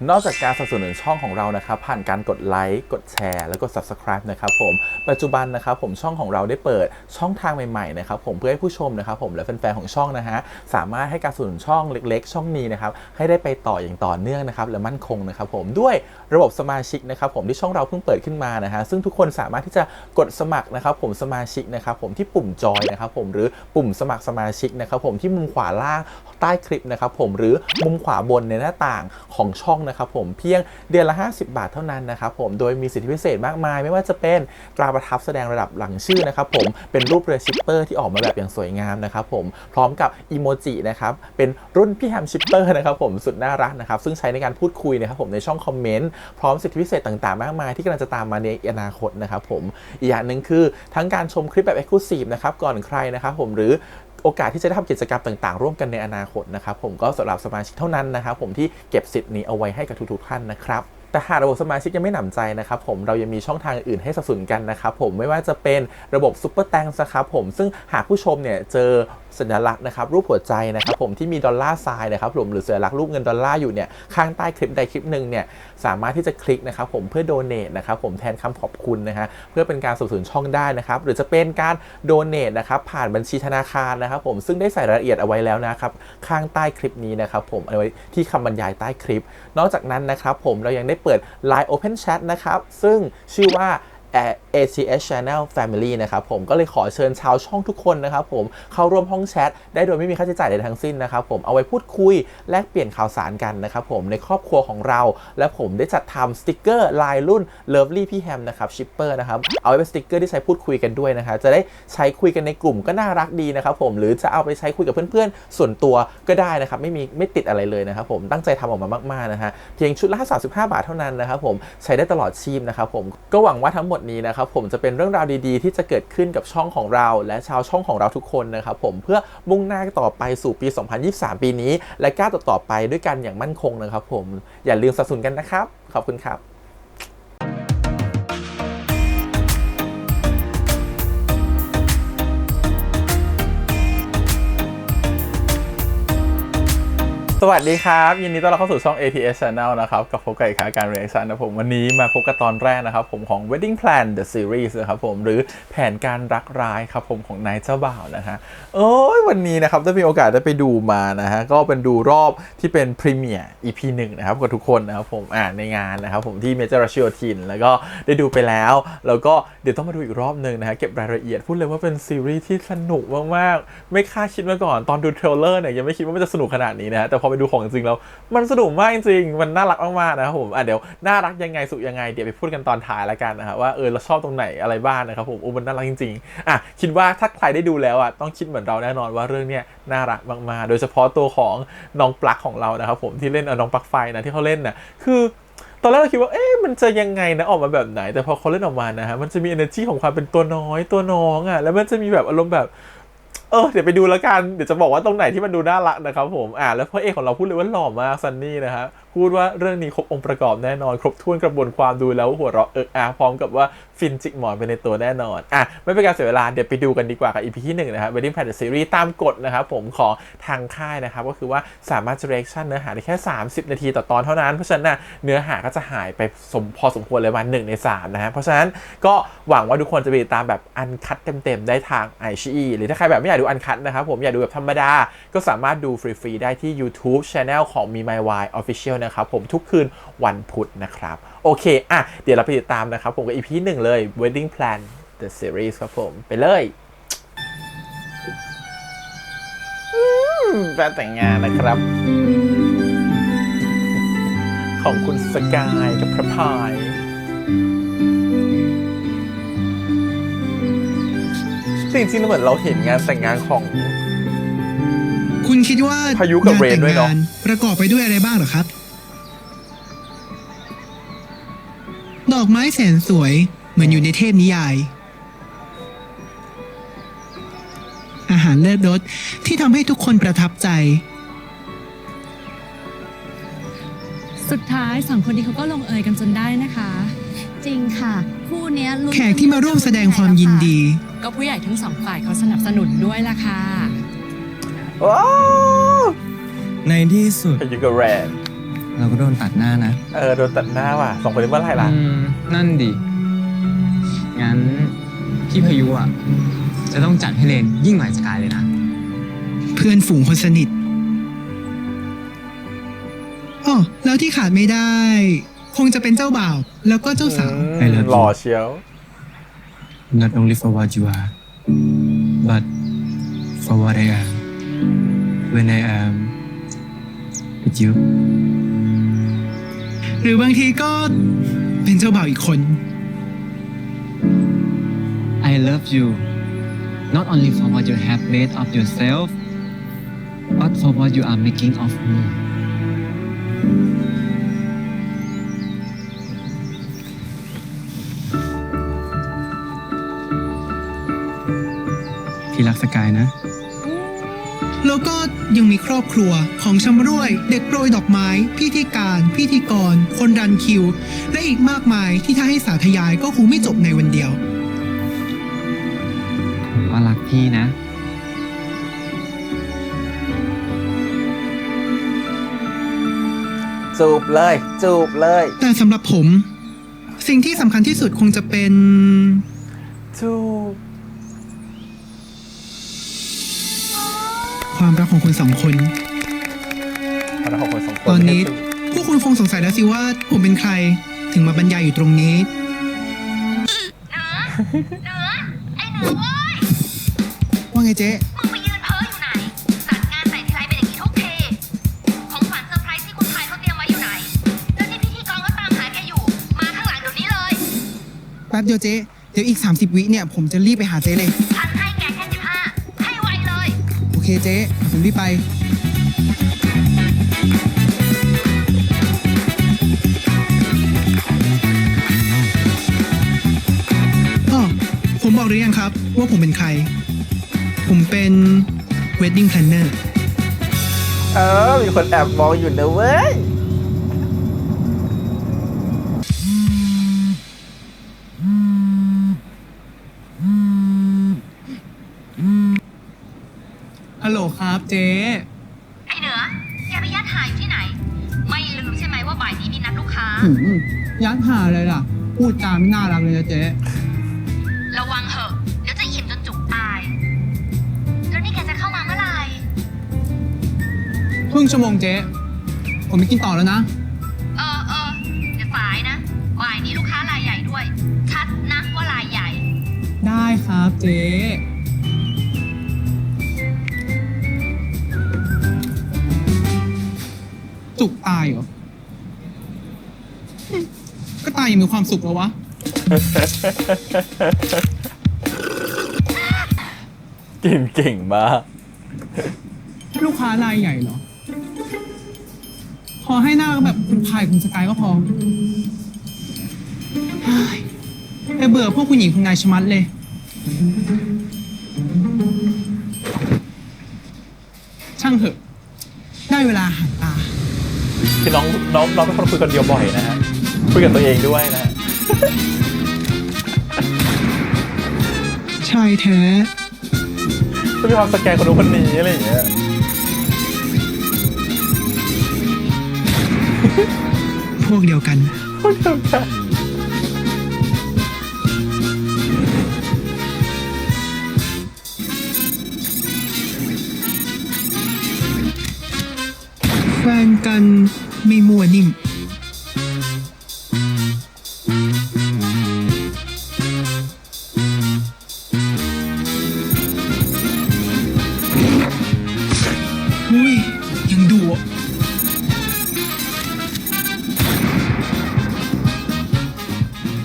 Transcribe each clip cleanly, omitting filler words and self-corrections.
นอกจากการสนับสนุนช่องของเรานะครับผ่านการกดไลค์กดแชร์แล้วก็ Subscribe นะครับผมปัจจุบันนะครับผมช่องของเราได้เปิดช่องทางใหม่ๆนะครับผมเพื่อให้ผู้ชมนะครับผมและแฟนๆของช่องนะฮะสามารถให้การสนับสนุนช่องเล็กๆช่องนี้นะครับให้ได้ไปต่ออย่างต่อเนื่องนะครับและมั่นคงนะครับผมด้วยระบบสมาชิกนะครับผมที่ช่องเราเพิ่งเปิดขึ้นมานะฮะซึ่งทุกคนสามารถที่จะกดสมัครนะครับผมสมาชิกนะครับผมที่ปุ่มจอยนะครับผมหรือปุ่มสมัครสมาชิกนะครับผมที่มุมขวาล่างใต้คลิปนะครับผมหรือมุมขวาบนในหน้าต่างของช่องนะครับผมเพียงเดือนละ50 บาทเท่านั้นนะครับผมโดยมีสิทธิพิเศษมากมายไม่ว่าจะเป็นตราประทับแสดงระดับหลังชื่อนะครับผมเป็นรูปเรือชิปเปอร์ที่ออกมาแบบอย่างสวยงามนะครับผมพร้อมกับอีโมจินะครับเป็นรุ่นพี่แฮมชิปเปอร์นะครับผมสุดน่ารักนะครับซึ่งใช้ในการพูดคุยนะครับผมในช่องคอมเมนต์พร้อมสิทธิพิเศษต่างๆมากมายที่กำลังจะตามมาในอนาคตนะครับผมอีกอย่างหนึ่งคือทั้งการชมคลิปแบบ Exclusive นะครับก่อนใครนะครับผมหรือโอกาสที่จะได้ทำกิจกรรมต่างๆร่วมกันในอนาคตนะครับผมก็สำหรับสมาชิกเท่านั้นนะครับผมที่เก็บสิทธิ์นี้เอาไว้ให้กับทุกๆท่านนะครับแต่หากระบบสมาชิกยังไม่หนำใจนะครับผมเรายังมีช่องทางอื่นให้สนับสนุนกันนะครับผมไม่ว่าจะเป็นระบบซุปเปอร์แตงนะครับผมซึ่งหากผู้ชมเนี่ยเจอสัญลักษณ์นะครับรูปหัวใจนะครับผมที่มีดอลลาร์ไซน์นะครับผมหรือสัญลักษณ์รูปเงินดอลลาร์อยู่เนี่ยข้างใต้คลิปใดคลิปหนึ่งเนี่ยสามารถที่จะคลิกนะครับผมเพื่อโดเนทนะครับผมแทนคำขอบคุณนะฮะเพื่อเป็นการสนับสนุนช่องได้นะครับหรือจะเป็นการโดเนทนะครับผ่านบัญชีธนาคารนะครับผมซึ่งได้ใส่รายละเอียดเอาไว้แล้วนะครับข้างใต้คลิปนี้นะครับผมเอาไว้ที่คำบรรยายใต้คลิปนอกจากนั้นนะครับผมเรายังได้เปิด Line Open Chat นะครับซึ่งชื่อว่า ATS Channel Family นะครับผมก็เลยขอเชิญชาวช่องทุกคนนะครับผมเข้าร่วมห้องแชทได้โดยไม่มีค่าใช้จ่ายใดทั้งสิ้นนะครับผมเอาไว้พูดคุยแลกเปลี่ยนข่าวสารกันนะครับผมในครอบครัวของเราและผมได้จัดทำสติกเกอร์ลายรุ่น Lovely พี่แฮมนะครับชิปเปอร์นะครับเอาไว้เป็นสติกเกอร์ที่ใช้พูดคุยกันด้วยนะครับจะได้ใช้คุยกันในกลุ่มก็น่ารักดีนะครับผมหรือจะเอาไปใช้คุยกับเพื่อนๆส่วนตัวก็ได้นะครับไม่ติดอะไรเลยนะครับผมตั้งใจทำออกมามากๆนะฮะเพียงชุดละ35 บาทเท่านั้นนะครับผมใช้ได้ตลอดชีพนะครับผมก็หวังว่าทั้งหมดนี้นะครับผมจะเป็นเรื่องราวดีๆที่จะเกิดขึ้นกับช่องของเราและชาวช่องของเราทุกคนนะครับผมเพื่อมุ่งหน้าต่อไปสู่ปี 2023 ปีนี้และก้าวต่อไปด้วยกันอย่างมั่นคงนะครับผมอย่าลืมสนับสนุนกันนะครับขอบคุณครับสวัสดีครับยินดีต้อนรับเข้าสู่ช่อง ATS Channel นะครับกับพบกับอีกครั้งการ reaction นะผมวันนี้มาพบกับตอนแรกนะครับผมของ Wedding Plan The Series นะครับผมหรือแผนการรักร้ายครับผมของนายเจ้าบ่าวนะฮะวันนี้นะครับได้มีโอกาสได้ไปดูมานะฮะก็เป็นดูรอบที่เป็นพรีเมียร์ EP 1นะครับกับทุกคนนะครับผมในงานนะครับผมที่เมเจอร์รัชโยธินแล้วก็ได้ดูไปแล้วก็เดี๋ยวต้องมาดูอีกรอบนึงนะฮะเก็บรายละเอียดพูดเลยว่าเป็นซีรีส์ที่สนุกมากๆไม่คาดคิดมาก่อนตอนดูเทรลเลอร์เนี่ยยังไม่คิดว่ามันจะสนุกขนาดนี้นะฮะแต่พอไปดูของจริงแล้วมันสนุกมากจริงๆมันน่ารักมากๆนะครับผมเดี๋ยวน่ารักยังไงสุขยังไงเดี๋ยวไปพูดกันตอนท้ายแล้วกันนะฮะว่าเราชอบตรงไหนอะไรบ้างนะครับผมมันน่ารักจริงๆคิดว่าถ้าใครได้ดูแล้วต้องคิดเหมือนเราแน่นอนว่าเรื่องเนี้ยน่ารักมากๆโดยเฉพาะตัวของน้องปลั๊กของเรานะครับผมที่เล่นน้องปลั๊กไฟนะที่เขาเล่นนะคือตอนแรกเราคิดว่ามันจะยังไงนะออกมาแบบไหนแต่พอเขาเล่นออกมานะฮะมันจะมี energy ของความเป็นตัวน้อยตัวน้องแล้วมันจะมีแบบอารมณ์แบบเดี๋ยวไปดูแล้วกันเดี๋ยวจะบอกว่าตรงไหนที่มันดูน่ารักนะครับผมแล้วพระเอกของเราพูดเลยว่าหล่อมากซันนี่นะฮะพูดว่าเรื่องนี้ครบองค์ประกอบแน่นอนครบถ้วนกระบวนความดูแล้วหัวเราะพร้อมกับว่าฟินจิกหมอนไปในตัวแน่นอนไม่เป็นการเสียเวลาเดี๋ยวไปดูกันดีกว่ากับ EP ที่1นะครับ Wedding Plan The Series ตามกฎนะครับผมของทางค่ายนะครับก็คือว่าสามารถจะ reaction เนื้อหาได้แค่30 นาทีต่อตอนเท่านั้นเพราะฉะนั้นเนื้อหาก็จะหายไปพอสมควรเลยวัน1 ใน 3นะฮะเพราะฉะนั้นก็หวังว่าทุกคนจะไปติดตามแบบอันคัดเต็มๆได้ทาง iQIYI หรือถ้าใครแบบไม่อยากดูอันคัดนะครับผมอยากดูแบบธรรมดาก็สามารถดูฟรีๆได้ที่ YouTube Channel ของ Me My Why Official นะครับผมทุกคืนวันพุธนะครับโอเคเดี๋ยวเราไปติดตามนะครับผมกับ EP 1เลย Wedding Plan The Series ครับผมไปเลยแฟนแต่งงานนะครับของคุณสกายกับพระพายจริงๆเหมือนเราเห็นงานแต่งงานของคุณคิดว่าพายุกับเรนด้วยเนาะประกอบไปด้วยอะไรบ้างเหรอครับดอกไม้แสนสวยเหมือนอยู่ในเทพนิยายอาหารเลิศรสที่ทำให้ทุกคนประทับใจสุดท้าย2 คนนี้เขาก็ลงเอยกันจนได้นะคะจริงค่ะคู่นี้แขกที่มาร่วมแสดงความยินดีก็ผู้ใหญ่ทั้ง2 ฝ่ายเขาสนับสนุนด้วยล่ะค่ะว้าวในที่สุดพายุกับเรน เราก็โดนตัดหน้านะ โดนตัดหน้าว่ะสองคนนี้เมื่อไหร่ล่ะ นั่นดิ งั้นพี่พายุอ่ะ จะต้องจัดให้เลนยิ่งกว่าสกายเลยนะ เพื่อนฝูงคนสนิทอ๋อแล้วที่ขาดไม่ได้ คงจะเป็นเจ้าบ่าว แล้วก็เจ้าสาว I love you หล่อเชียว not only for what you are but for what I am when I am with you หรือบางทีก็เป็นเจ้าบ่าวอีกคน I love you not only for what you have made of yourself but for what you are making of me พี่รักสกายนะ แล้วก็ยังมีครอบครัวของชำร่วย เด็กโปรยดอกไม้ พิธีการ พิธีกร คนรันคิว และอีกมากมายที่ถ้าให้สาธยายก็คงไม่จบในวันเดียว ผมก็รักพี่นะ จูบเลย จูบเลย แต่สำหรับผม สิ่งที่สำคัญที่สุดคงจะเป็น จูบ ความรักของคนสองคน คณะของคนสองคน ตอนนี้ ไม่ใช่จูบ พวกคุณคงสงสัยแล้วสิว่าผมเป็นใคร ถึงมาบรรยายอยู่ตรงนี้ ไอ้เหนือเว้ย ว่าไงเจ๊ มึงไปยืนเพ้ออยู่ไหน จัดงานแต่ทีไรเป็นอย่างนี้ทุกทีของขวัญเซอร์ไพรส์ที่คุณชายเขาเตรียมไว้อยู่ไหน แล้วนี่พิธีกรก็ตามหาแกอยู่ มาข้างหลังเดี๋ยวนี้เลย แป๊บเดียวเจ๊ เดี๋ยวอีก 30 วิเนี่ยผมจะรีบไปหาเจ๊เลย ฉันให้แกแค่15ให้ไวเลย โอเคเจ๊ ผมรีบไป อ๋อ ผมบอกหรือยังครับ ว่าผมเป็นใคร ผมเป็น wedding planner มีคนแอบมองอยู่นะเว้ย ฮัลโหลครับเจ๊ ไอ้เหนือแกไปยัดหาอยู่ที่ไหน ไม่ลืมใช่ไหมว่าบ่ายนี้มีนัดลูกค้า ยัดหาเลยล่ะ พูดจาไม่น่ารักเลยนะเจ๊ ระวังเหอะ เดี๋ยวจะอิ่มจนจุกตาย แล้วนี่แกจะเข้ามาเมื่อไหร่ ครึ่งชั่วโมงเจ๊ ผมไปกินต่อแล้วนะ อย่าสายนะ บ่ายนี้ลูกค้ารายใหญ่ด้วย ชัดนะว่ารายใหญ่ ได้ครับเจ๊ จุกตายเหรอ ก็ตายอย่างมีความสุขแล้ววะ กินเก่งมาก ลูกค้ารายใหญ่เหรอ พอให้หน้าแบบคุณพายคุณสกายก็พอเฮ้ยแต่เบื่อพวกคุณหญิงคุณนายชะมัดเลย ช่างเถอะ ได้เวลาหันตา คือน้องเป็นคนคุยคนเดียวบ่อยนะฮะ คุยกับตัวเองด้วยนะ ชายแท้ จะมีความสแกนคนนู้นคนนี้อะไรอย่างเงี้ย พวกเดียวกัน คนเดียวกัน แฟนกันไม่มัวนิ่ม อุ้ย ยังดูอ่ะ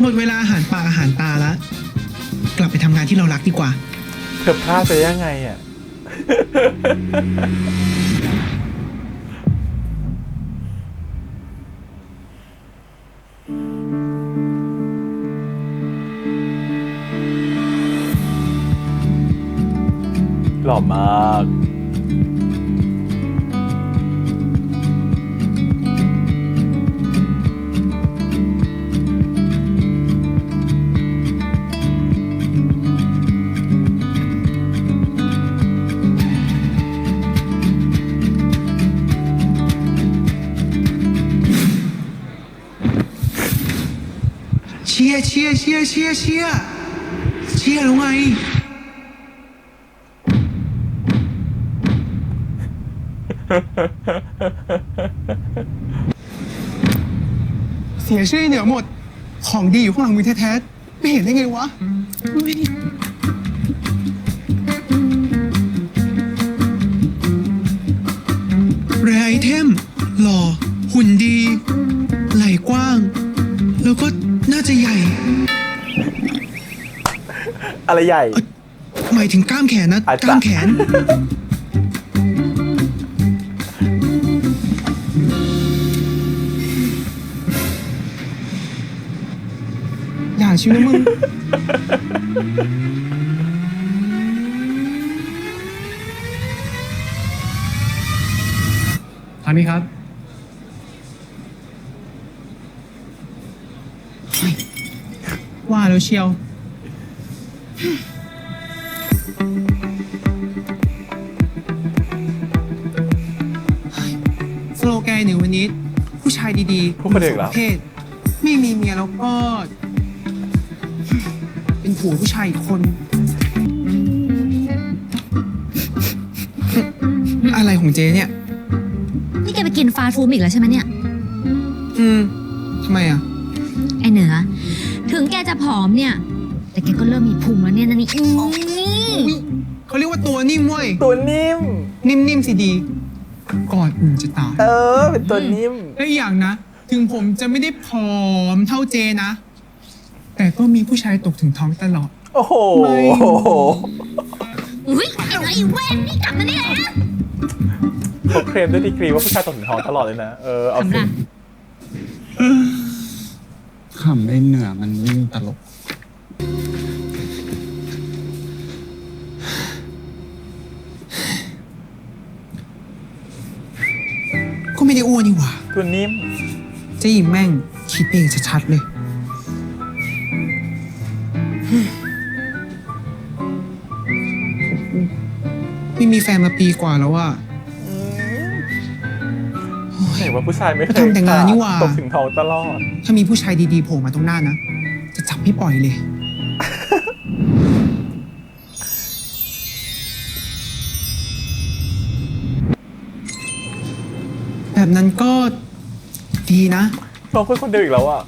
หมดเวลาอาหารป่าอาหารตาแล้ว กลับไปทำงานที่เรารักดีกว่า เธอพลาดไปยังไงอ่ะ หล่อมาก เชียร์แล้วไง เสียชื่อเหนือหมด ของดีอยู่ข้างหลังมือแท้ๆ ไม่เห็นได้ไงวะแรไอเทม หล่อ หุ่นดี ไหล่กว้าง แล้วก็น่าจะใหญ่ อะไรใหญ่ หมายถึงกล้ามแขนนะ อาจจะ กล้ามแขน อย่าชิวมึง ทางนี้ครับ ว่าแล้วเชียว สโลแกนหนึ่งวันนี้ ผู้ชายดีๆ พูดคนเดียวอีกแล้ว ประเภท ไม่มีเมียแล้วก็ เป็นผัวผู้ชายอีกคน อะไรของเจ๊เนี่ย นี่แกไปกินฟาสต์ฟู้ดอีกแล้วใช่ไหมเนี่ย ทำไมอ่ะ ไอเหนือ ถึงแกจะผอมเนี่ย แต่แกก็เริ่มมีพุงแล้วเนี่ยนะนี่ เขาเรียกว่าตัวนิ่มเว้ย ตัวนิ่ม นิ่มๆสิดี กอดอุ่นจะตาย เป็นตัวนิ่ม และอีกอย่างนะ ถึงผมจะไม่ได้ผอมเท่าเจนะ แต่ก็มีผู้ชายตกถึงท้องตลอด โอ้โห ไม่ อุ้ยไอ้เว้นนี่กลับมานี่เลยนะ เขาเคลมด้วยดีกรีว่าผู้ชายตกถึงท้องตลอดเลยนะ เอา ทำ สิ ไร ขำได้เหนือมันยิ่งตลก ก็ไม่ได้อ้วนนี่หว่า ตัวนิ่ม เจ๊หญิงแม่งคิดเองชัดๆเลย ไม่มีแฟนมาปีกว่าแล้วว่า เห็นว่าผู้ชายไม่เคย ก็ทำแต่งานนี่หว่า ตกถึงท้องตลอด ถ้ามีผู้ชายดีๆโผล่มาตรงหน้านะ จะจับไม่ปล่อยเลย แบบนั้นก็ดีนะ น้องเพื่อนคนเดียวอีกแล้วอ่ะ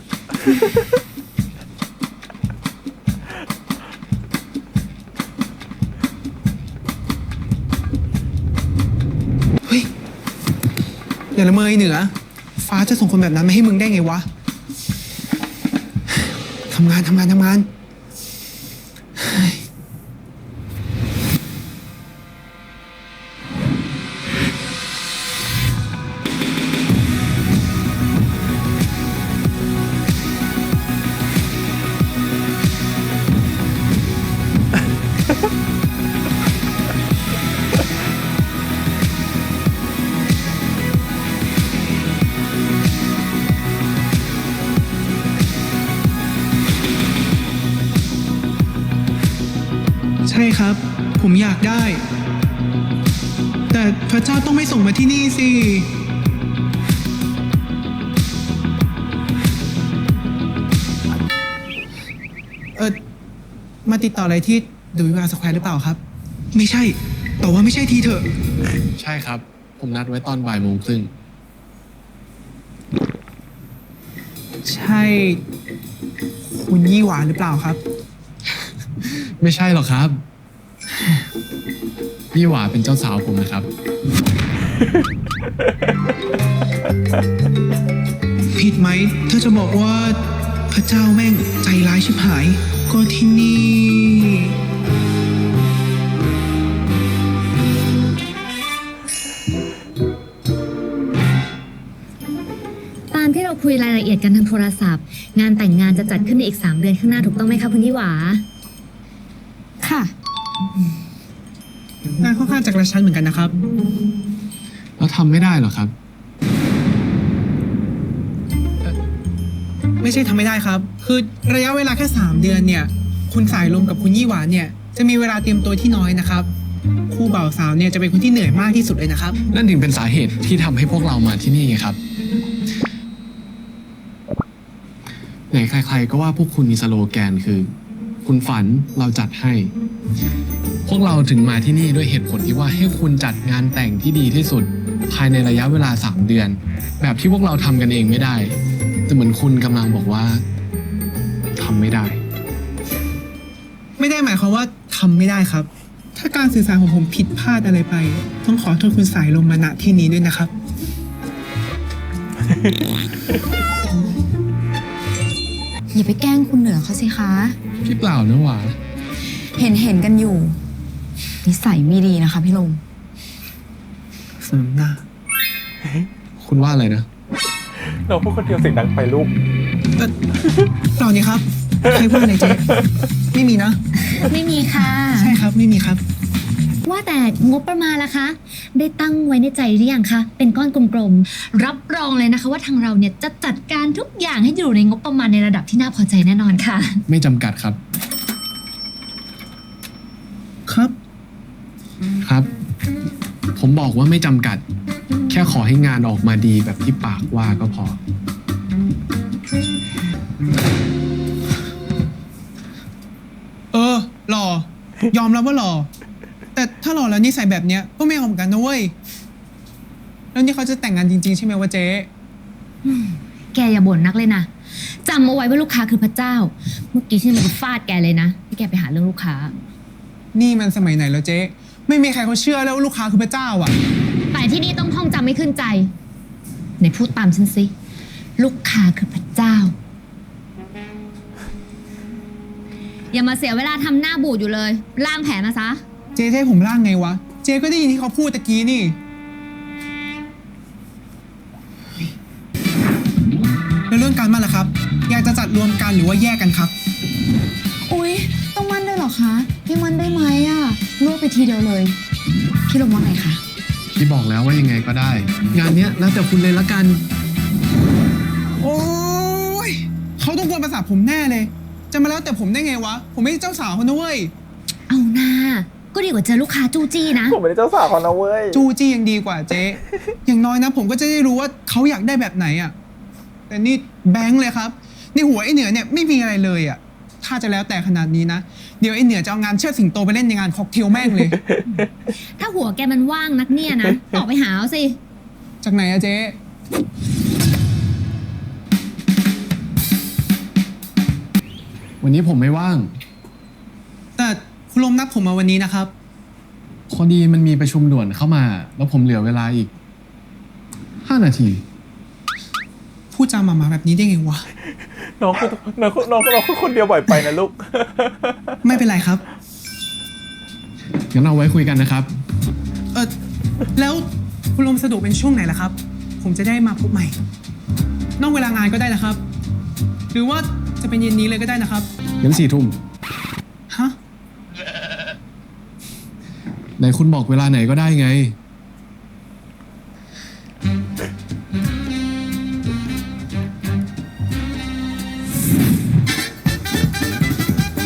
เฮ้ย อย่าละเมอไอ้เหนือ ฟ้าจะส่งคนแบบนั้นมาให้มึงได้ไงวะ ทำงาน ใช่ครับ ผมอยากได้ แต่พระเจ้าต้องไม่ส่งมาที่นี่สิ มาติดต่ออะไรที่ดูวิวาสแควร์หรือเปล่าครับ ไม่ใช่ แต่ว่าไม่ใช่ทีเถอะ ใช่ครับ ผมนัดไว้ตอน13:30 ใช่ คุณยี่หวาหรือเปล่าครับ ไม่ใช่หรอกครับ พี่หวาเป็นเจ้าสาวผมนะครับ ผิดไหม ถ้าจะบอกว่าพระเจ้าแม่งใจร้ายชิบหาย ก็ที่นี่ ตามที่เราคุยรายละเอียดกันทางโทรศัพท์ งานแต่งงานจะจัดขึ้นในอีก 3 เดือนข้างหน้าถูกต้องไหมคะคุณยี่หวา ค่ะ งานค่อนข้างจะกระชั้นเหมือนกันนะครับ แล้วทำไม่ได้หรอครับ ไม่ใช่ทำไม่ได้ครับ คือระยะเวลาแค่ 3 เดือนเนี่ย คุณสายลมกับคุณยี่หวานเนี่ย จะมีเวลาเตรียมตัวที่น้อยนะครับ คู่บ่าวสาวเนี่ยจะเป็นคนที่เหนื่อยมากที่สุดเลยนะครับ นั่นถึงเป็นสาเหตุที่ทำให้พวกเรามาที่นี่ไงครับ ไหนใครๆก็ว่าพวกคุณมีสโลแกนคือ คุณฝันเราจัดให้ พวกเราถึงมาที่นี่ด้วยเหตุผลที่ว่าให้คุณจัดงานแต่งที่ดีที่สุด ภายในระยะเวลา 3 เดือน แบบที่พวกเราทำกันเองไม่ได้ แต่เหมือนคุณกำลังบอกว่าทำไม่ได้ ไม่ได้หมายความว่าทำไม่ได้ครับ ถ้าการสื่อสารของผมผิดพลาดอะไรไป ต้องขอโทษคุณสายลมมาณที่นี้ด้วยนะครับ อย่าไปแกล้งคุณเหนือเขาสิคะ พี่เปล่านะหวา เห็นกันอยู่ นิสัยไม่ดีนะคะพี่ลม เสริมหน้า คุณว่าอะไรนะ เราพูดคนเดียวเสียงดังไปลูก เปล่านี่ครับ ใครพูดอะไรเจ๊ไม่มีนะ ไม่มีค่ะ ใช่ครับ ไม่มีครับ ว่าแต่งบประมาณล่ะคะ ได้ตั้งไว้ในใจหรือยังคะ เป็นก้อนกลมๆ รับรองเลยนะคะว่าทางเราเนี่ยจะจัดการทุกอย่างให้อยู่ในงบประมาณในระดับที่น่าพอใจแน่นอนค่ะ ไม่จำกัดครับ ครับ ครับ ผมบอกว่าไม่จำกัด แค่ขอให้งานออกมาดีแบบที่ปากว่าก็พอ หล่อ ยอมรับว่าหล่อ แต่ถ้าหล่อแล้วนิสัยแบบเนี้ยก็ไม่เอาเหมือนกันนะเว้ย แล้วนี่เขาจะแต่งงานจริงๆใช่ไหมวะเจ๊ แกอย่าบ่นนักเลยนะจำเอาไว้ว่าลูกค้าคือพระเจ้า เมื่อกี้ฉันมันฟาดแกเลยนะที่แกไปหาเรื่องลูกค้า นี่มันสมัยไหนแล้วเจ๊ ไม่มีใครเขาเชื่อแล้วว่าลูกค้าคือพระเจ้าอ่ะ แต่ที่นี่ต้องท่องจำไม่ขึ้นใจไหนพูดตามฉันสิ ลูกค้าคือพระเจ้า อย่ามาเสียเวลาทำหน้าบูดอยู่เลยล้างแผลมาซะ เจ๊จะให้ผมร่างไงวะ เจ๊ก็ได้ยินที่เขาพูดตะกี้นี่ แล้วเรื่องการมั่นล่ะครับ อยากจะจัดรวมกันหรือว่าแยกกันครับ อุ๊ย ต้องมั่นด้วยเหรอคะ พี่มั่นได้ไหมอะรวบไปทีเดียวเลย พี่ลมว่าไงคะ พี่บอกแล้วว่ายังไงก็ได้ งานเนี้ยแล้วแต่คุณเลยละกัน โอ้ยเขาต้องกวนประสาทผมแน่เลย จะมาแล้วแต่ผมได้ไงวะ ผมไม่ใช่เจ้าสาวเขานะเว้ย เอาหน้าก็ดีกว่าเจอลูกค้าจู้จี้นะ ผมไม่ได้เจ้าสาวเขานะเว้ย จู้จี้ยังดีกว่าเจ๊ อย่างน้อยนะผมก็จะได้รู้ว่าเขาอยากได้แบบไหนอ่ะ แต่นี่แบงค์เลยครับ ในหัวไอ้เหนือเนี่ยไม่มีอะไรเลยอ่ะ ถ้าจะแล้วแต่ขนาดนี้นะ เดี๋ยวไอ้เหนือจะเอางานเชิดสิงโตไปเล่นในงานค็อกเทลแม่งเลย ถ้าหัวแกมันว่างนักเนี่ยนะ ออกไปหาเอาสิ จากไหนอะเจ๊ วันนี้ผมไม่ว่าง แต่คุณลมนัดผมมาวันนี้นะครับ พอดีมันมีประชุมด่วนเข้ามา แล้วผมเหลือเวลาอีก 5 นาที พูดจาหมาๆแบบนี้ได้ไงวะ น้องคือคนเดียวบ่อยไปนะลูก ไม่เป็นไรครับ งั้นเอาไว้คุยกันนะครับ แล้วคุณลมสะดวกเป็นช่วงไหนล่ะครับ ผมจะได้มาพบใหม่ นอกเวลางานก็ได้นะครับ หรือว่าจะเป็นเย็นนี้เลยก็ได้นะครับ งั้น4 ทุ่ม ฮะ ไหนคุณบอกเวลาไหนก็ได้ไง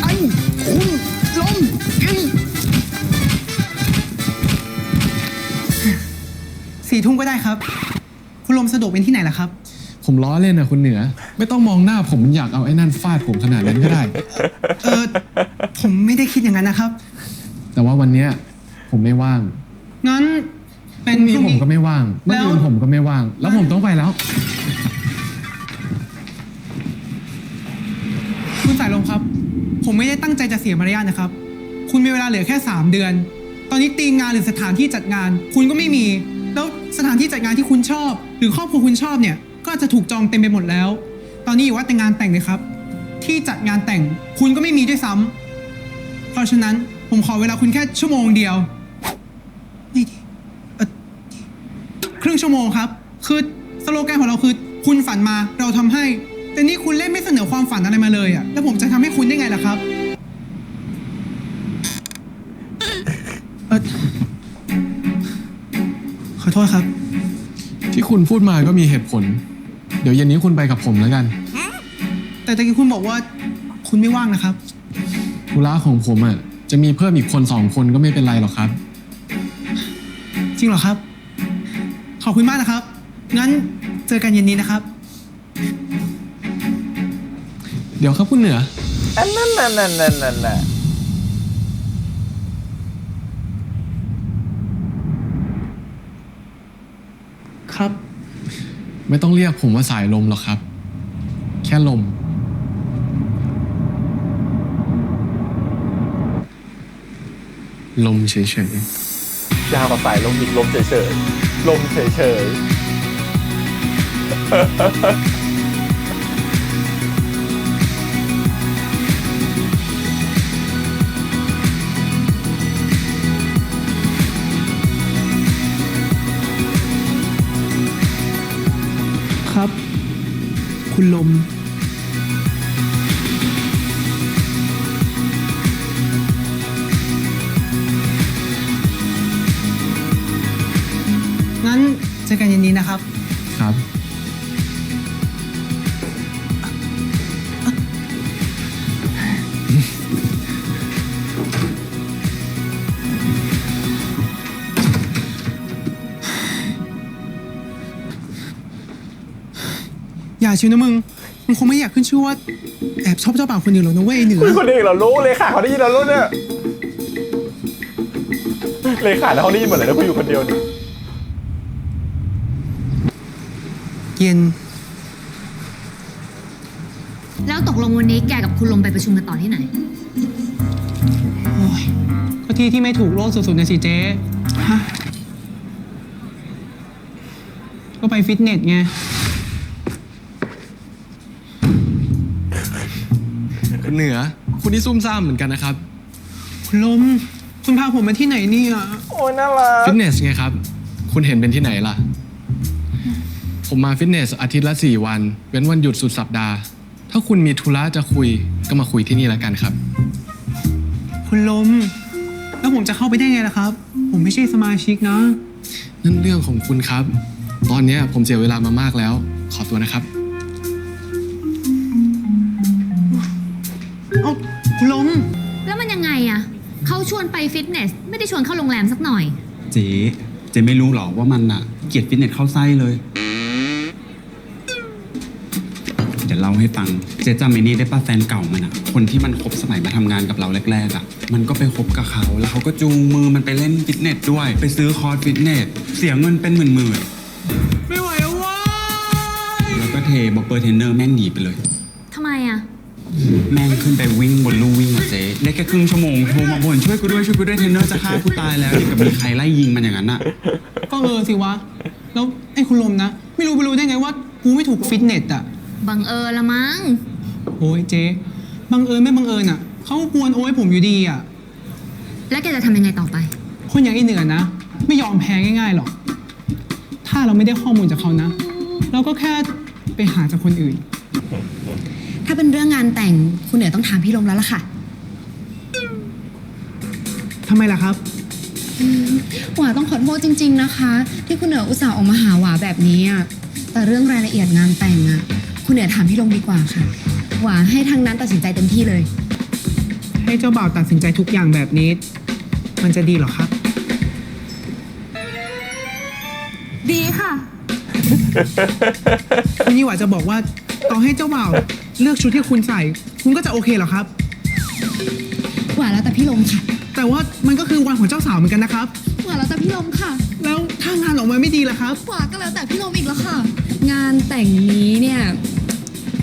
ไอ้คุณลม4 ทุ่มก็ได้ครับ คุณลมสะดวกเป็นที่ไหนล่ะครับ ผมล้อเล่นนะคุณเหนือ ไม่ต้องมองหน้าผมอยากเอาไอ้นั่นฟาดผมขนาดนั้นก็ได้ ผมไม่ได้คิดอย่างนั้นนะครับ แต่ว่าวันเนี้ยผมไม่ว่าง งั้น พ เป็น รุ่งนี้ พรุ่ง ผมก็ไม่ว่างเมื่อคืนผมก็ไม่ว่าง แล้วผมต้องไปแล้ว คุณสายลมครับ ผมไม่ได้ตั้งใจจะเสียมารยาทนะครับ คุณมีเวลาเหลือแค่ 3 เดือน ตอนนี้ทีมงานหรือสถานที่จัดงาน คุณก็ไม่มี แล้วสถานที่จัดงานที่คุณชอบ หรือครอบครัวคุณชอบเนี่ย ก็อาจจะถูกจองเต็มไปหมดแล้ว ตอนนี้อยู่ว่าแต่งงานแต่งเลยครับ ที่จัดงานแต่งคุณก็ไม่มีด้วยซ้ำเพราะฉะนั้นผมขอเวลาคุณแค่ชั่วโมงเดียวไม่ดีครึ่งชั่วโมงครับ คือสโลแกนของเราคือคุณฝันมาเราทำให้ แต่นี่คุณเล่นไม่เสนอความฝันอะไรมาเลยอะแล้วผมจะทำให้คุณได้ไงล่ะครับ ขอโทษครับ ที่คุณพูดมาก็มีเหตุผล เดี๋ยวเย็นนี้คุณไปกับผมแล้วกัน แต่ตะกี้คุณบอกว่าคุณไม่ว่างนะครับ ธุระของผมอ่ะจะมีเพิ่มอีกคน2 คนก็ไม่เป็นไรหรอกครับ จริงเหรอครับ ขอบคุณมากนะครับ งั้นเจอกันเย็นนี้นะครับ เดี๋ยวครับคุณเหนือ อันนั้นน่ะ ครับ ไม่ต้องเรียกผมว่าสายลมหรอกครับ แค่ลม ลมเฉย ยาวกว่าสายลมอีกลมเฉยๆลมเฉยครับ คุณลม งั้นเจอกันเย็นนี้นะครับ ๆ ครับ อย่าชิวนะมึง มึงคงไม่อยากขึ้นชื่อว่าแอบชอบเจ้าบ่าวคนอื่นหรอกนะเว้ยเหนือ ๆคนเองเรารู้เลยค่ะเขาได้ยินเรารู้เนี่ยเลยค่ะแล้วเขาได้ยินหมดเลยแล้วกูอยู่คนเดียวเนี่ย เย็น แล้วตกลงวันนี้แกกับคุณลมไปประชุมกันต่อที่ไหน โอ้ย ก็ที่ที่ไม่ถูกโลกสุดๆนะสิเจ๊ฮะก็ไปฟิตเนสไง คุณเหนือ คุณนี่ซุ่มซ่ามเหมือนกันนะครับ คุณลม คุณพาผมมาที่ไหนเนี่ย โอ้ยน่ารัก ฟิตเนสไงครับ คุณเห็นเป็นที่ไหนล่ะ ผมมาฟิตเนสอาทิตย์ละ 4 วัน เว้นวันหยุดสุดสัปดาห์ ถ้าคุณมีธุระจะคุยก็มาคุยที่นี่แล้วกันครับ คุณลม แล้วผมจะเข้าไปได้ไงล่ะครับ ผมไม่ใช่สมาชิกนะ นั่นเรื่องของคุณครับ ตอนเนี้ยผมเสียเวลามามากแล้ว ขอตัวนะครับ เอ้า คุณลม แล้วมันยังไงอะเขาชวนไปฟิตเนส ไม่ได้ชวนเข้าโรงแรมสักหน่อย เจ๊ไม่รู้หรอกว่ามันอะเกลียดฟิตเนสเข้าไส้เลย เดี๋ยวเล่าให้ฟัง เจ๊จำไอ้นี่ได้ป้าแฟนเก่ามันอะคนที่มันคบสมัยมาทำงานกับเราแรกๆอะมันก็ไปคบกับเขาแล้วเขาก็จูงมือมันไปเล่นฟิตเนสด้วย ไปซื้อคอร์สฟิตเนส เสียเงินเป็นหมื่น ไม่ไหวแล้วว้า ๆแล้วก็เทบอกเปอร์เทรนเนอร์แม่งหนีไปเลย ทำไมอะ แม่งขึ้นไปวิ่งบนลู่วิ่งอะเจ๊ได้แค่ครึ่งชั่วโมงโทรมาบ่นช่วยกูด้วยเทรนเนอร์จะฆ่ากูตายแล้วอย่างกับมีใครไล่ยิงมันอย่างนั้นอะ ก็สิวะ แล้วไอ้คุณลมนะ ไม่รู้ได้ไงว่ากูไม่ถูกฟิตเนสอ่ะ บังเอิญละมั้ง โอ้ยเจ๊ บังเอิญไม่บังเอิญอ่ะ เขาก็กวนโอ้ยผมอยู่ดีอ่ะ แล้วแกจะทำยังไงต่อไป คนอย่างไอ้เหนือนะ ไม่ยอมแพ้ง่ายๆหรอก ถ้าเราไม่ได้ข้อมูลจากเขานะ เราก็แค่ไปหาจากคนอื่น ถ้าเป็นเรื่องงานแต่งคุณเหนือต้องถามพี่ลมแล้วล่ะค่ะ ทำไมล่ะครับ หวาต้องขอโทษจริง ๆนะคะ ที่คุณเหนืออุตส่าห์ออกมาหาหวาแบบนี้อะแต่เรื่องรายละเอียดงานแต่งอะคุณเหนือถามพี่ลมดีกว่าค่ะ หวาให้ทางนั้นตัดสินใจเต็มที่เลย ให้เจ้าบ่าวตัดสินใจทุกอย่างแบบนี้ มันจะดีเหรอครับ ดีค่ะ คุณยี่หวาจะบอกว่าต่อให้เจ้าบ่าวเลือกชุดที่คุณใส่ คุณก็จะโอเคเหรอครับ หวาแล้วแต่พี่ลมค่ะ แต่ว่ามันก็คือวันของเจ้าสาวเหมือนกันนะครับ หวาแล้วแต่พี่ลมค่ะ แล้วถ้างานออกมาไม่ดีล่ะครับ หวาก็แล้วแต่พี่ลมอีกแล้วค่ะ งานแต่งนี้เนี่ย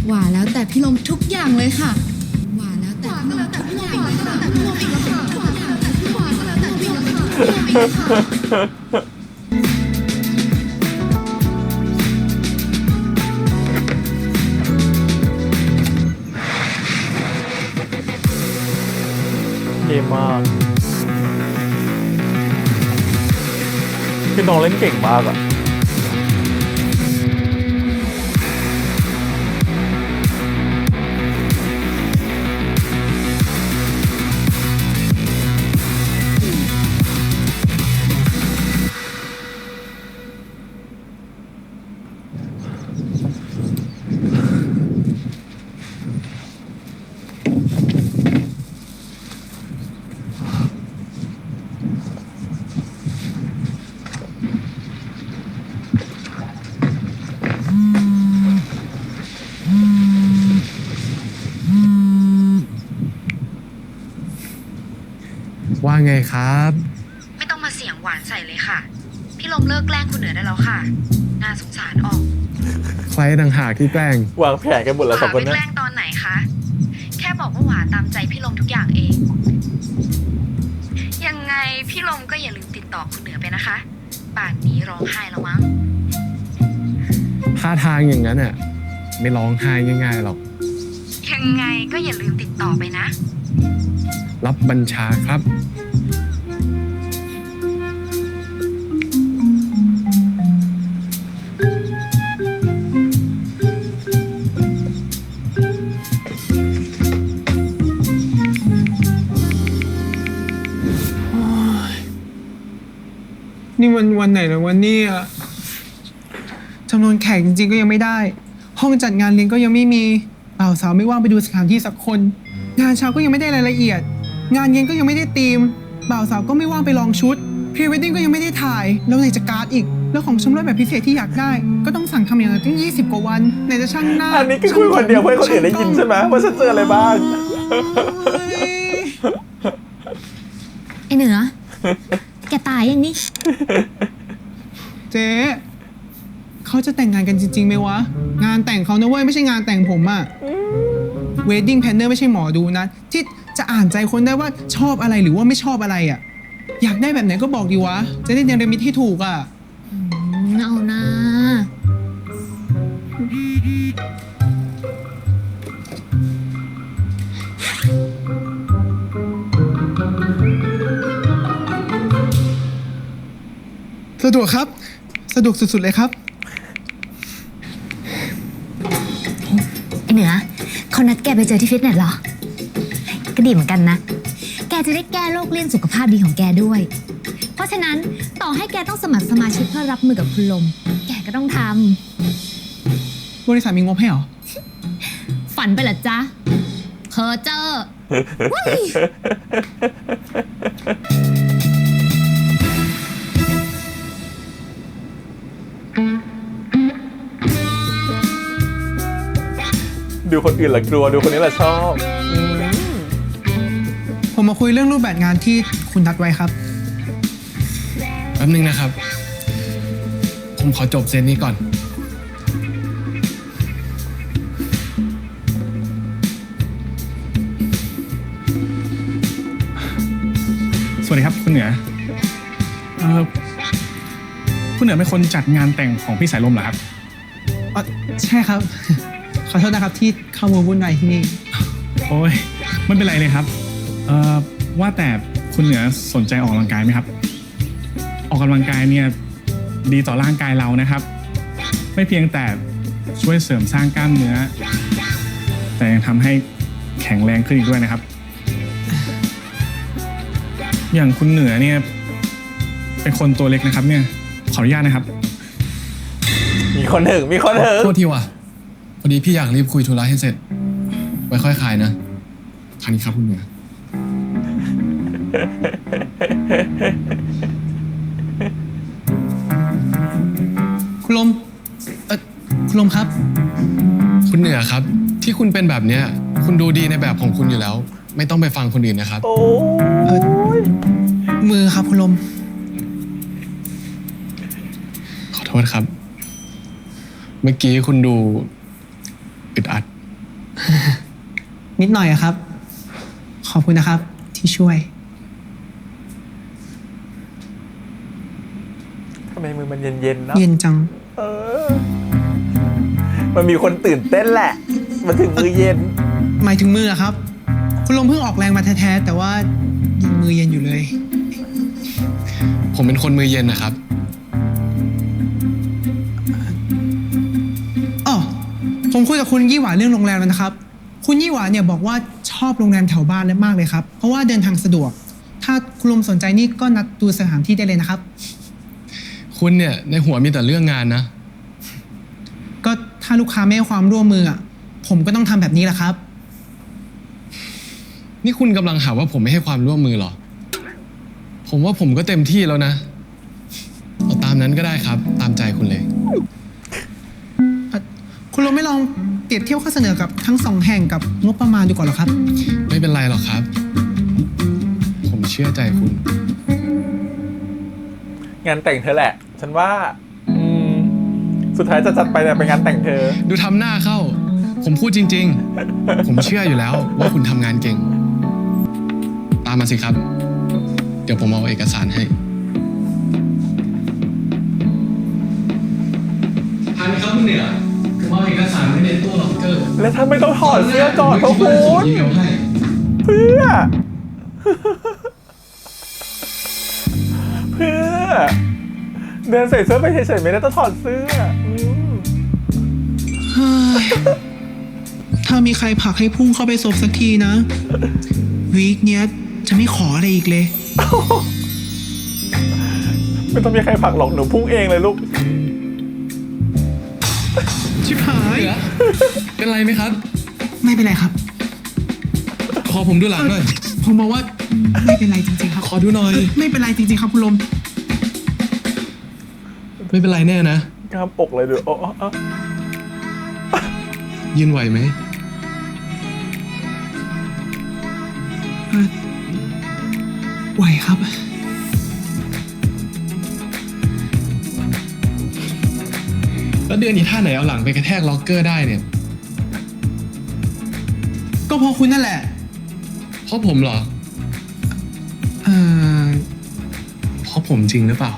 หวาแล้วแต่พี่ลมทุกอย่างเลยค่ะหวาแล้วแต่พี่ลมทุกอย่างเลยค่ะแต่พี่ลมอีกแล้วค่ะหวาแล้วแต่พี่ลมก็แล้วแต่พี่ลมค่ะพี่ลมอีกแล้วค่ะ เท่มากคือน้องเล่นเก่งมากอะ ว่าไงครับ ไม่ต้องมาเสียงหวานใส่เลยค่ะ พี่ลมเลิกแกล้งคุณเหนือได้แล้วค่ะ น่าสงสารออก ใครต่างหากที่แกล้ง วางแผนกันหมดแล้วสองคน ไป เนี้ แกล้งตอนไหนคะ แค่บอกว่าหวาตามใจพี่ลมทุกอย่างเอง ยังไงพี่ลมก็อย่าลืมติดต่อคุณเหนือไปนะคะ ป่านนี้ร้องไห้แล้วมั้ง ท่าทางอย่างนั้นอ่ะ ไม่ร้องไห้ง่ายๆหรอก ยังไงก็อย่าลืมติดต่อไปนะ รับบัญชาครับ นี่วันไหนแล้ววันนี้จำนวนแขกจริงๆก็ยังไม่ได้ ห้องจัดงานเลี้ยงก็ยังไม่มีบ่าวสาวไม่ว่างไปดูสถานที่สักคน งานเช้าก็ยังไม่ได้รายละเอียด งานเย็นก็ยังไม่ได้ธีมบ่าวสาวก็ไม่ว่างไปลองชุดพรีเวดดิ้งก็ยังไม่ได้ถ่ายแล้วไหนจะการ์ดอีกแล้วของชำร่วยแบบพิเศษที่อยากได้ ก็ต้องสั่งทำอย่างนั้นตั้ง20 กว่าวันไหนจะช่างหน้า อันนี้คือคุยคนเดียวเพื่อนคนอื่นได้ยินใช่ไหมว่าฉันเจออะไรบ้าง ไอเหนือ แกตายยังนี่ เจ๊เขาจะแต่งงานกันจริงๆไหมวะงานแต่งเขานะเว้ยไม่ใช่งานแต่งผมอะเวดดิ้งแพลนเนอร์ไม่ใช่หมอดูนะที่จะอ่านใจคนได้ว่าชอบอะไรหรือว่าไม่ชอบอะไรอะอยากได้แบบไหนก็บอกดีวะจะได้เนรมิตให้ถูกอะ เอานะ สะดวกครับสะดวกสุดๆเลยครับ ไอเหนือเขานัดแกไปเจอที่ฟิตเนสเหรอ ก็ดีเหมือนกันนะ แกจะได้แก้โรคเลี่ยนสุขภาพดีของแกด้วย เพราะฉะนั้นต่อให้แกต้องสมัครสมาชิกเพื่อรับมือกับคุณลม แกก็ต้องท บริษัทมีงบให้เหรอ ำฝันไปเหรอจ๊ะเพอเจอว้ย ดูคนอื่นละกลัวดูคนนี้ละชอบ ผมมาคุยเรื่องรูปแบบงานที่คุณนัดไว้ครับ แป๊บนึงนะครับ ผมขอจบเซนนี้ก่อน สวัสดีครับคุณเหนือคุณเหนือเป็นคนจัดงานแต่งของพี่สายลมเหรอครับ ใช่ครับ ขอโทษนะครับที่เข้ามาวุ่นวายที่นี่ โอ้ยไม่เป็นไรเลยครับว่าแต่คุณเหนือสนใจออกกำลังกายไหมครับ ออกกำลังกายเนี่ยดีต่อร่างกายเรานะครับ ไม่เพียงแต่ช่วยเสริมสร้างกล้ามเนื้อ แต่ยังทำให้แข็งแรงขึ้นอีกด้วยนะครับ อย่างคุณเหนือเนี่ยเป็นคนตัวเล็กนะครับเนี่ยขออนุญาตนะครับ มีคนหึงมีคนหึง โทษทีว่ะพอดีพี่อยากรีบคุยธุระให้เสร็จ ไว้ค่อยขายนะคราวนี้ครับคุณเหนือ คุณลมคุณลมครับ คุณเหนือครับ ที่คุณเป็นแบบเนี้ยคุณดูดีในแบบของคุณอยู่แล้ว ไม่ต้องไปฟังคนอื่นนะครับ โอ้ เอ่อ มือครับคุณลม ขอโทษครับ เมื่อกี้คุณดูอึดอัด นิดหน่อยอะครับ ขอบคุณนะครับที่ช่วย ทำไมมือมันเย็นๆเนาะ เย็นจัง เออ มันมีคนตื่นเต้นแหละ มันถึงมือเย็น หมายถึงมืออะครับ คุณลมเพิ่งออกแรงมาแท้ๆแต่ว่ายังมือเย็นอยู่เลย ผมเป็นคนมือเย็นนะครับ อ๋อผมคุยกับคุณยี่หวาเรื่องโรงแรมแล้วนะครับ คุณยี่หวาเนี่ยบอกว่าชอบโรงแรมแถวบ้านมากเลยครับ เพราะว่าเดินทางสะดวก ถ้าคุณลมสนใจนี่ก็นัดดูสถานที่ได้เลยนะครับ คุณเนี่ยในหัวมีแต่เรื่องงานนะ ก็ถ้าลูกค้าไม่ให้ความร่วมมืออะผมก็ต้องทำแบบนี้แหละครับ นี่คุณกำลังหาว่าผมไม่ให้ความร่วมมือเหรอ ผมว่าผมก็เต็มที่แล้วนะ เอาตามนั้นก็ได้ครับ ตามใจคุณเลย คุณลมไม่ลองเปรียบเทียบข้อเสนอกับทั้งสองแห่งกับงบประมาณดูก่อนเหรอครับ ไม่เป็นไรหรอกครับ ผมเ ชื่อใจคุณ งานแต่งเธอแหละ ฉันว่าสุดท้ายจะจัดไปเนี่ยเป็นงานแต่งเธอ ดูทำหน้าเข้า ผมพูดจริง ๆ ผมเชื่ออยู่แล้วว่าคุณทำงานเก่ง ตามมาสิครับ เดี๋ยวผมเอาเอกสารให้ทันครับคุณเหนือผมเอาเอกสารไว้ในตู้ล็อกเกอร์ แล้วถ้าไม่ต้องถอดเสื้อก่อนเพราะคุณ อีเมลให้ เพื่อ เพื่อ เดินใส่เสื้อไปเฉยๆไม่ได้ต้องถอดเสื้อ เฮ้ยถ้ามีใครผลักให้พุ่งเข้าไปซบสักทีนะ วีคเนี้ยจะไม่ขออะไรอีกเลย ไม่ต้องมีใครผลักหรอกหนูพุ่งเองเลยลูก ชิบหาย เหนือเป็นไรไหมครับ ไม่เป็นไรครับ ขอผมดูหลังหน่อย ผมบอกว่าไม่เป็นไรจริงๆครับ ขอดูหน่อย ไม่เป็นไรจริงๆครับคุณลม ไม่เป็นไรแน่นะ กล้ามปกเลยดูโอ้โอ้ ยืนไหวไหม ไหวครับ แล้วเดือนนี้ท่าไหนเอาหลังไปกระแทกล็อกเกอร์ได้เนี่ย ก็เพราะคุณนั่นแหละ เพราะผมเหรอ เอ่อ เพราะผมจริงหรือเปล่า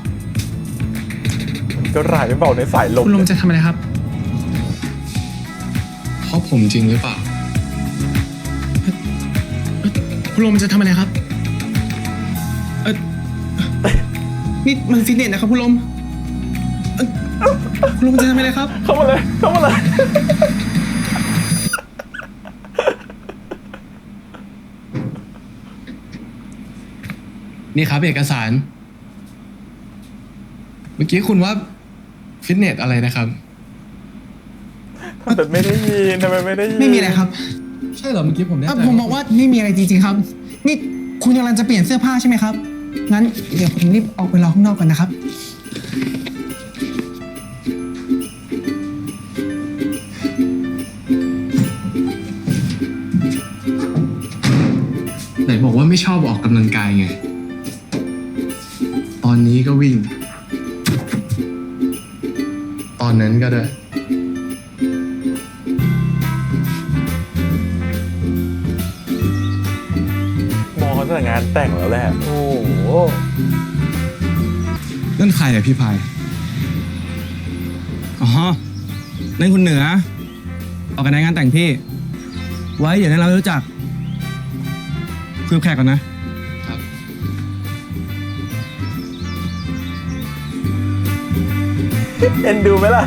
ก็ร้ายไม่เบาในสายลม คุณลมจะทำอะไรครับ เพราะผมจริงหรือเปล่า คุณลมจะทำอะไรครับนี่มันฟิตเนสนะครับคุณลมคุณลมจะทำอะไรครับ เข้ามาเลย เข้ามาเลย นี่ครับเอกสาร เมื่อกี้คุณว่าฟิตเนสอะไรนะครับ แต่ไม่ได้ยินทำไมไม่ได้ยิน ไม่มีอะไรครับ ใช่เหรอเมื่อกี้ผมแน่ใจ ผมบอกว่าไม่มีอะไรจริงๆครับ นี่คุณกำลังจะเปลี่ยนเสื้อผ้าใช่ไหมครับ งั้นเดี๋ยวผมรีบออกไปรอข้างนอกก่อนนะครับ ไหนบอกว่าไม่ชอบออกกำลังกายไง ตอนนี้ก็วิ่ง ตอนนั้นก็ได้ มองเขาตั้งแต่งานแต่งแล้วแหละ โอ้โห นั่นใครอะพี่พาย อ๋อ นั่นคุณเหนือ ออกกันในงานแต่งพี่ ไว้อย่าให้เรารู้จักคุยกับแขกก่อนนะ ครับ เอ็นดูไหมล่ะ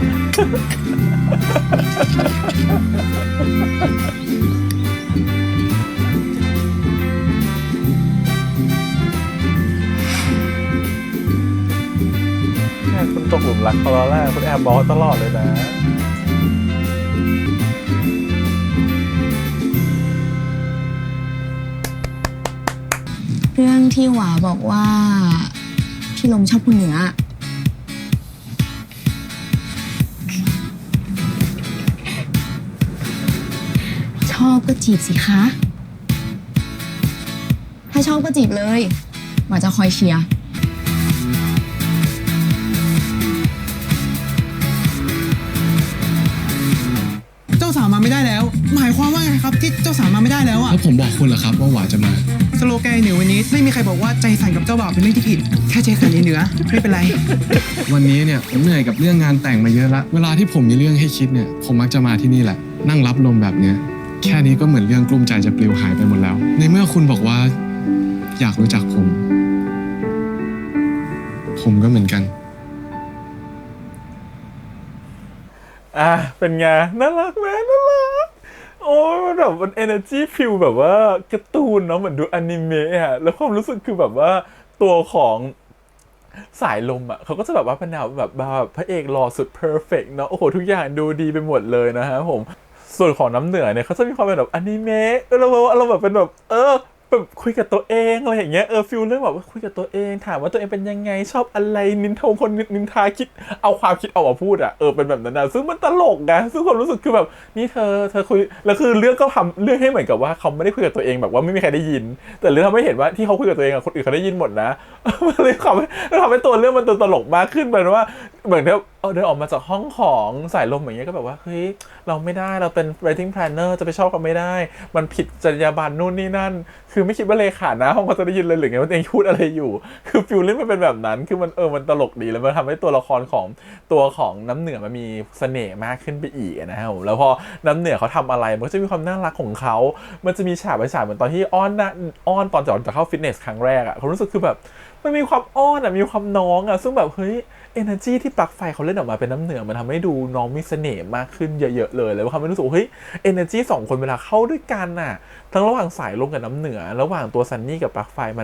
เนี่ยคุณตกหลุมรักเขาแล้วแหละคุณแอบบอกตลอดเลยนะ เรื่องที่หวาบอกว่าพี่ลมชอบคุณเหนือ ชอบก็จีบสิคะ ถ้าชอบก็จีบเลยหวาจะคอยเชียร์ เจ้าสาวมาไม่ได้แล้ว หมายความว่าไงครับที่เจ้าสาวมาไม่ได้แล้วอะ แล้วผมบอกคุณเหรอครับว่าหวาจะมา สโลแกนเหนือวันนี้ไม่มีใครบอกว่าใจสั่นกับเจ้าบ่าวเป็นเรื่องที่ผิด แค่ใจสั่นเหนือไม่เป็นไร วันนี้เนี่ยผมเหนื่อยกับเรื่องงานแต่งมาเยอะละ เวลาที่ผมมีเรื่องให้คิดเนี่ย ผมมักจะมาที่นี่แหละ นั่งรับลมแบบเนี้ย แค่นี้ก็เหมือนเรื่องกลุ้มใจจะปลิวหายไปหมดแล้ว ในเมื่อคุณบอกว่า อยากรู้จักผม ผมก็เหมือนกัน อ่ะ เป็นไง น่ารักไหมน่ารัก โอ้ยมันแบบมัน energy feel แบบว่าการ์ตูนเนาะเหมือนดูอนิเมะอะแล้วความรู้สึกคือแบบว่าตัวของสายลมอะเขาก็จะแบบว่าเป็นแนวแบบพระเอกหล่อสุด perfect เนาะโอ้โหทุกอย่างดูดีไปหมดเลยนะฮะผมส่วนของน้ำเหนือเนี่ยเขาจะมีความเป็นแบบอนิเมะเราแบบเป็นแบบ แบบคุยกับตัวเองอะไรอย่างเงี้ยฟิลเรื่องแบบว่าคุยกับตัวเองถามว่าตัวเองเป็นยังไงชอบอะไรนินทาคิดเอาความคิดออกมาพูดอ่ะเป็นแบบนั้นนะซึ่งมันตลกนะซึ่งความรู้สึกคือแบบนี่เธอคุยแล้วคือเรื่องก็ทำเรื่องให้เหมือนกับว่าเขาไม่ได้คุยกับตัวเองแบบว่าไม่มีใครได้ยินแต่เรื่องทำให้เห็นว่าที่เขาคุยกับตัวเองอะคนอื่นเขาได้ยินหมดนะมันเลยทำให้ตัวเรื่องมันตลกมากขึ้นเป็นว่าเหมือนเดินออกมาจากห้องของสายลมอย่างเงี้ยก็แบบว่าเฮ้ยเราไม่ได้เราเป็น writing planner จะไปชอบเขาไม่ได้มันผิดจรรยาบรรณนู่นนี่นั่นคือไม่คิดว่าเลขานะห้องเขาจะได้ยินเลยหรือไงว่าตัวเองพูดอะไรอยู่คือฟิลลิ่งมันเป็นแบบนั้นคือมันตลกดีแล้วมันทำให้ตัวละครของน้ำเหนือมันมีเสน่ห์มากขึ้นไปอีกนะครับแล้วพอน้ำเหนือเขาทำอะไรมันก็จะมีความน่ารักของเขามันจะมีฉากเหมือนตอนที่อ้อนตอนจะเข้าฟิตเนสครั้งแรกอ่ะเขารู้สึกคือแบบมันมีความอ้อนอ่ะมีความน้องอ่ะซึ่งแบบเฮ้ยenergy ที่ปลั๊กไฟเขาเล่นออกมาเป็นน้ำเหนือมันทำให้ดูน้องมีเสน่ห์มากขึ้นเยอะๆเลยแล้วความรู้สึกเฮ้ย energy 2 คนเวลาเข้าด้วยกันน่ะทั้งระหว่างสายลมกับน้ำเหนือระหว่างตัวซันนี่กับปลั๊กไฟม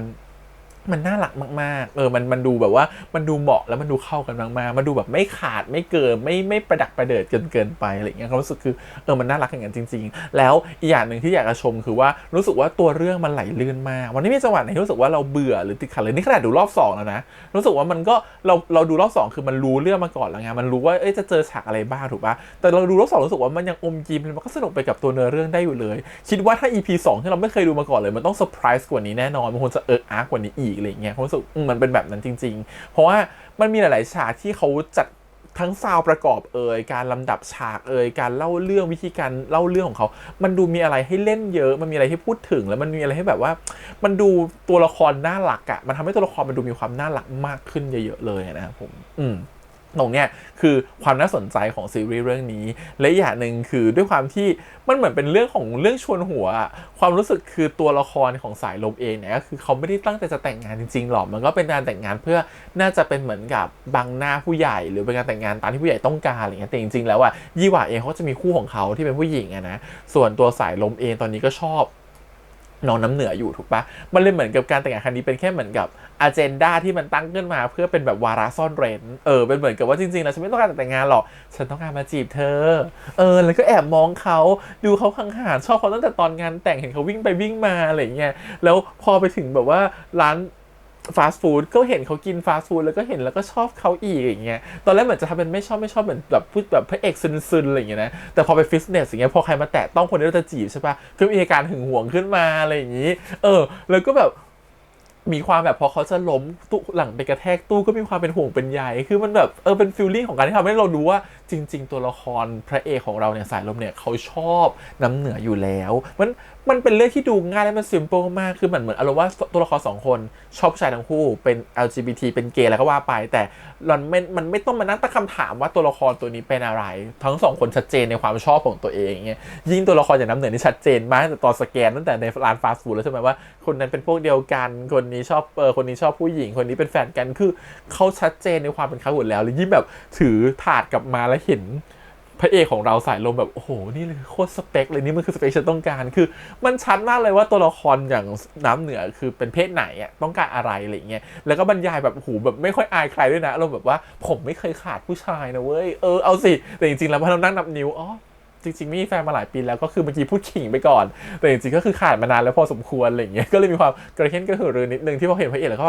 ันน่ารักมากๆมันดูแบบว่ามันดูเหมาะแล้วมันดูเข้ากันมากๆมันดูแบบไม่ขาดไม่เกินไม่ประดักประเดิดเกินไปอะไรอย่างเงี้ยความรู้สึกคือมันน่ารักอย่างนั้นจริงๆแล้วอีกอย่างหนึ่งที่อยากจะชมคือว่ารู้สึกว่าตัวเรื่องมันไหลลื่นมากวันนี้มีจังหวะไหนที่รู้สึกว่าเราเบื่อหรือติดขัดเลยนี่ขนาดดูรอบ2แล้วนะรู้สึกว่ามันก็เราดูรอบ2คือมันรู้เรื่องมาก่อนแล้วไงมันรู้ว่าจะเจอฉากอะไรบ้างถูกป่ะแต่เราดูรอบ2รู้สึกว่ามันยังอมยิ้มมันก็สนุกไปกับตัวเนื้อเรื่องได้อยู่เลยคิดว่าถ้า EP 2ที่เราไม่เคยดูมาก่อนเลยมันต้องเซอร์ไพรส์กว่านี้แน่นอนมันควรจะอาร์กกว่านี้อีกอะไรอย่างเงี้ยรู้สึกมันเป็นแบบนั้นจริงๆเพราะว่ามันมีหลายๆฉากที่เขาจัดทั้งซาวประกอบการลำดับฉากการเล่าเรื่องวิธีการเล่าเรื่องของเขามันดูมีอะไรให้เล่นเยอะมันมีอะไรให้พูดถึงแล้วมันมีอะไรให้แบบว่ามันดูตัวละครน่ารักอ่ะมันทำให้ตัวละครมันดูมีความน่ารักมากขึ้นเยอะๆเลยนะครับผมตรงเนี้ยคือความน่าสนใจของซีรีส์เรื่องนี้และอย่างหนึ่งคือด้วยความที่มันเหมือนเป็นเรื่องชวนหัวความรู้สึกคือตัวละครของสายลมเองเนี่ยก็คือเขาไม่ได้ตั้งใจจะแต่งงานจริงๆหรอกมันก็เป็นการแต่งงานเพื่อน่าจะเป็นเหมือนกับบังหน้าผู้ใหญ่หรือเป็นการแต่งงานตามที่ผู้ใหญ่ต้องการอะไรเงี้ยแต่จริงๆแล้วยี่หว่าเองเขาจะมีคู่ของเขาที่เป็นผู้หญิงนะส่วนตัวสายลมเองตอนนี้ก็ชอบน้องน้ำเหนืออยู่ถูกปะมันเลยเหมือนกับการแต่งงานครั้งนี้เป็นแค่เหมือนกับอเจนดาที่มันตั้งขึ้นมาเพื่อเป็นแบบวาระซ่อนเร้นเป็นเหมือนกับว่าจริงๆแล้วฉันไม่ต้องการแต่งงานหรอกฉันต้องการมาจีบเธอแล้วก็แอบมองเขาดูเขาห่างๆชอบเขาตั้งแต่ตอนงานแต่งเห็นเขาวิ่งไปวิ่งมาอะไรอย่างเงี้ยแล้วพอไปถึงแบบว่าร้านฟาสต์ฟู้ดก็เห็นเขากินฟาสต์ฟู้ดแล้วก็เห็นแล้วก็ชอบเขาอีกอย่างเงี้ยตอนแรกเหมือนจะทำเป็นไม่ชอบเหมือนแบบพูดแบบพระเอกซึนๆอะไรอย่างเงี้ยนะแต่พอไปฟิตเนสอย่างเงี้ยพอใครมาแตะต้องคนที่เราจะจีบใช่ปะก็มีอาการหึงหวงขึ้นมาอะไรอย่างงี้แล้วก็แบบมีความแบบพอเขาจะล้มตู้หลังไปกระแทกตู้ก็มีความเป็นห่วงเป็นใยคือมันแบบเป็นฟีลลิ่งของการที่ทำให้เรารู้ว่าจริงๆตัวละครพระเอกของเราเนี่ยสายลมเนี่ยเขาชอบน้ำเหนืออยู่แล้วมันเป็นเรื่องที่ดูง่ายและมันซิมเปิลมากคือเหมือนอารมณ์ว่าตัวละคร2คนชอบผู้ชายทั้งคู่เป็น LGBT เป็นเกย์แล้วก็ว่าไปแต่มันไม่ต้องมานั่งตั้งคำถามว่าตัวละครตัวนี้เป็นอะไรทั้ง2คนชัดเจนในความชอบของตัวเองเงี้ยยิ่งตัวละครอย่างน้ำเหนือนี่ชัดเจนมากแต่ตอนสแกนตั้งแต่ในร้านฟาสต์ฟู้ดแล้วใช่ไหมว่าคนนั้นเป็นพวกเดียวกันคนนี้ชอบคนนี้ชอบผู้หญิงคนนี้เป็นแฟนกันคือเขาชัดเจนในความเป็นเขาหมดแล้วยิ่งแบบถือถาดกลับมาแล้วเห็นพระเอกของเราสายลมแบบโอ้โหนี่เลยโคตรสเปคเลยนี่มันคือสเปคฉันต้องการคือมันชัดมากเลยว่าตัวละครอย่างน้ำเหนือคือเป็นเพศไหนต้องการอะไรอะไรเงี้ยแล้วก็บรรยายแบบโอ้โหแบบไม่ค่อยอายใครด้วยนะเราแบบว่าผมไม่เคยขาดผู้ชายนะเว้ยเอาสิแต่จริงๆแล้วพอเรานั่งนับนิ้วจริงๆไม่มีแฟนมาหลายปีแล้วก็คือเมื่อกี้พูดขิงไปก่อนแต่จริงๆก็คือขาดมานานแล้วพอสมควรอะไรเงี้ยก็เลยมีความกระเค้นกระหือรือนิดนึงที่พอเห็นพระเอกแล้วก็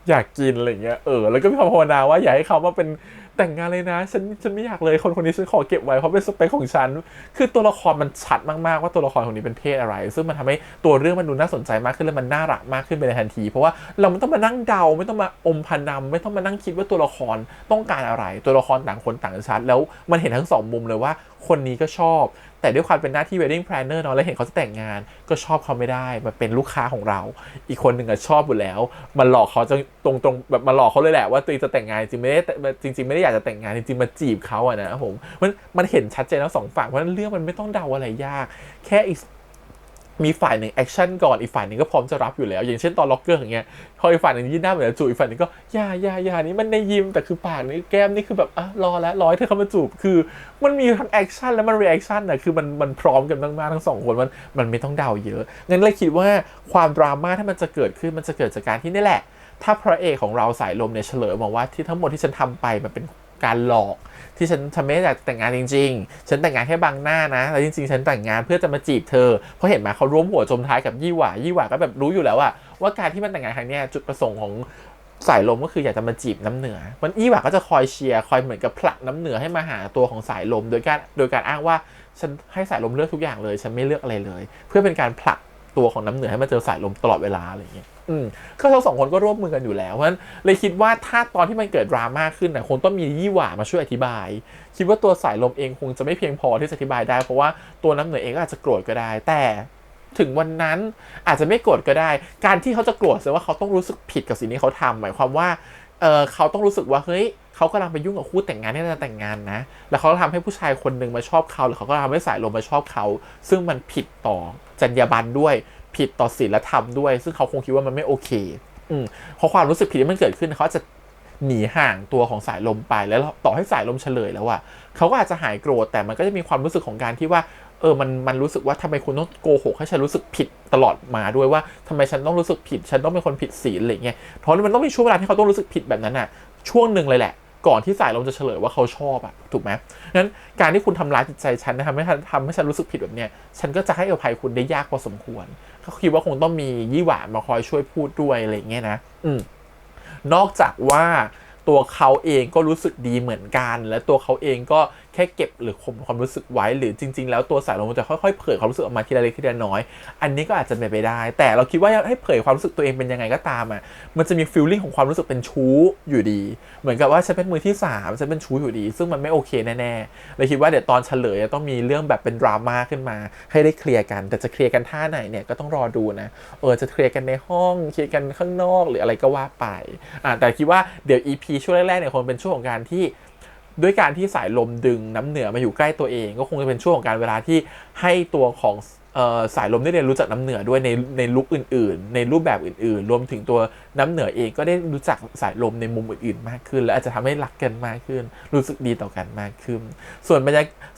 อยากกินอะไรเงี้ยแล้วก็มีความภาวนาว่าอยากให้เขามาเป็นแต่งงานเลยนะฉันไม่อยากเลยคนนี้ฉันขอเก็บไว้เพราะเป็นสเปคของฉันคือตัวละครมันชัดมากๆว่าตัวละครคนนี้เป็นเพศอะไรซึ่งมันทำให้ตัวเรื่องมันดูน่าสนใจมากขึ้นและมันน่ารักมากขึ้นไปในทันทีเพราะว่าเราไม่ต้องมานั่งเดาไม่ต้องมาอมพนำไม่ต้องมานั่งคิดว่าตัวละครต้องการอะไรตัวละครต่างคนต่างชัดแล้วมันเห็นทั้ง2มุมเลยว่าคนนี้ก็ชอบแต่ด้วยความเป็นหน้าที่ wedding planner เนาะแล้วเห็นเขาจะแต่งงานก็ชอบเขาไม่ได้มาเป็นลูกค้าของเราอีกคนหนึ่งชอบอยู่แล้วมันหลอกเขาจะตรงแบบมาหลอกเขาเลยแหละว่าตัวเองจะแต่งงานจริงไม่ได้อยากจะแต่งงานจริงๆมาจีบเขานะครับผมมันเห็นชัดเจนทั้ง2ฝั่งเพราะฉะนั้นเรื่องมันไม่ต้องเดาอะไรยากแค่มีฝ่ายหนึ่งแอคชั่นก่อนอีกฝ่ายหนึ่งก็พร้อมจะรับอยู่แล้วอย่างเช่นตอนล็อกเกอร์อย่างเงี้ยพออีกฝ่ายหนึ่งยื่นหน้าเหมือนจูบอีกฝ่ายหนึ่งก็อย่านี่มันในยิ้มแต่คือปากนี่แก้มนี่คือแบบรอให้เธอเข้ามาจูบคือมันมีทั้งแอคชั่นและมันรีแอคชั่นคือมันพร้อมกันมากๆทั้ง2คนมันไม่ต้องเดาเยอะงั้นเลยคิดว่าความดราม่าถ้ามันจะเกิดขึ้นมันจะเกิดจากการที่นี่แหละถ้าพระเอกของเราสายลมเนี่ยเฉลยมาว่าที่ทั้งหมดที่ฉันทำไปมันเป็น การหลอกที่ฉันไม่ได้อยากแต่งงานจริงๆฉันแต่งงานแค่บางหน้านะแล้วจริงๆฉันแต่งงานเพื่อจะมาจีบเธอเพราะเห็นไหมเขาร่วมหัวจมท้ายกับยี่หว่าก็แบบรู้อยู่แล้วว่าการที่มันแต่งงานครั้งนี้จุดประสงค์ของสายลมก็คืออยากจะมาจีบน้ำเหนือมันยี่หว่าก็จะคอยเชียร์คอยเหมือนกับผลักน้ำเหนือให้มาหาตัวของสายลมโดยการอ้างว่าฉันให้สายลมเลือกทุกอย่างเลยฉันไม่เลือกอะไรเลยเพื่อเป็นการผลักตัวของน้ำเหนือให้มาเจอสายลมตลอดเวลาอะไรอย่างเงี้ยก็ทั้งสองคนก็ร่วมมือกันอยู่แล้วเพราะฉะนั้นเลยคิดว่าถ้าตอนที่มันเกิดดราม่าขึ้นคงต้องมียี่หว่ามาช่วยอธิบายคิดว่าตัวสายลมเองคงจะไม่เพียงพอที่จะอธิบายได้เพราะว่าตัวน้ำเหนือเองก็อาจจะโกรธก็ได้แต่ถึงวันนั้นอาจจะไม่โกรธก็ได้การที่เขาจะโกรธแสดงว่าเขาต้องรู้สึกผิดกับสิ่งที่เขาทำหมายความว่าเขาต้องรู้สึกว่าเฮ้ยเขากำลังไปยุ่งกับคู่แต่งงานที่จะแต่งงานนะแล้วเขาทำให้ผู้ชายคนหนึ่งมาชอบเขาหรือเขาก็ทำให้สายลมมาชอบเขาซึ่งมันผิดต่อจรรยาบรรณด้วยผิดต่อศีลธรรมด้วยซึ่งเขาคงคิดว่ามันไม่โอเคเพราะความรู้สึกผิดที่มันเกิดขึ้นเขาจะหนีห่างตัวของสายลมไปแล้วต่อให้สายลมเฉลยแล้วเขาก็อาจจะหายโกรธแต่มันก็จะมีความรู้สึกของการที่ว่ามันรู้สึกว่าทำไมคุณต้องโกหกให้ฉันรู้สึกผิดตลอดมาด้วยว่าทำไมฉันต้องรู้สึกผิดฉันต้องเป็นคนผิดศีลอะไรเงี้ยเพราะมันต้องมีช่วงเวลาที่เขาต้องรู้สึกผิดแบบนั้นช่วงหนึ่งเลยแหละก่อนที่สายลมจะเฉลยว่าเขาชอบถูกไหมนั้นการที่คุณทำร้ายจิตใจฉันทำให้ฉันรู้สึกผิดแบบเนี้ยฉันก็จะให้อภัยคุณได้ยากพอสมควรเขาคิดว่าคงต้องมียี่หว่ามาคอยช่วยพูดด้วยอะไรเงี้ยนะนอกจากว่าตัวเขาเองก็รู้สึกดีเหมือนกันและตัวเขาเองก็แค่เก็บหรือข่มความรู้สึกไว้หรือจริงๆแล้วตัวสายลมจะค่อยๆเผยความรู้สึกออกมาทีละเล็กทีละน้อยอันนี้ก็อาจจะเป็นไปได้แต่เราคิดว่าให้เผยความรู้สึกตัวเองเป็นยังไงก็ตามมันจะมีฟีลลิ่งของความรู้สึกเป็นชู้อยู่ดีเหมือนกับว่าฉันเป็นมือที่3ฉันเป็นชู้อยู่ดีซึ่งมันไม่โอเคแน่ๆเลยคิดว่าเดี๋ยวตอนเฉลยต้องมีเรื่องแบบเป็นดราม่าขึ้นมาให้ได้เคลียร์กันแต่จะเคลียร์กันท่าไหนเนี่ยก็ต้องรอดูนะจะเคลียร์กันในห้องเคลียร์กันข้างนอกหรืออะไรก็ว่าไปแต่คิดว่าเดี๋ยว EP ช่วงแรกๆเนี่ยคงเป็นช่วงของการที่ด้วยการที่สายลมดึงน้ำเหนือมาอยู่ใกล้ตัวเองก็คงจะเป็นช่วงของการเวลาที่ให้ตัวของสายลมได้เรียนรู้จักน้ำเหนือด้วยในลุคอื่นๆในรูปแบบอื่นๆรวมถึงตัวน้ำเหนือเองก็ได้รู้จักสายลมในมุมอื่นๆมากขึ้นและอาจจะทำให้รักกันมากขึ้นรู้สึกดีต่อกันมากขึ้นส่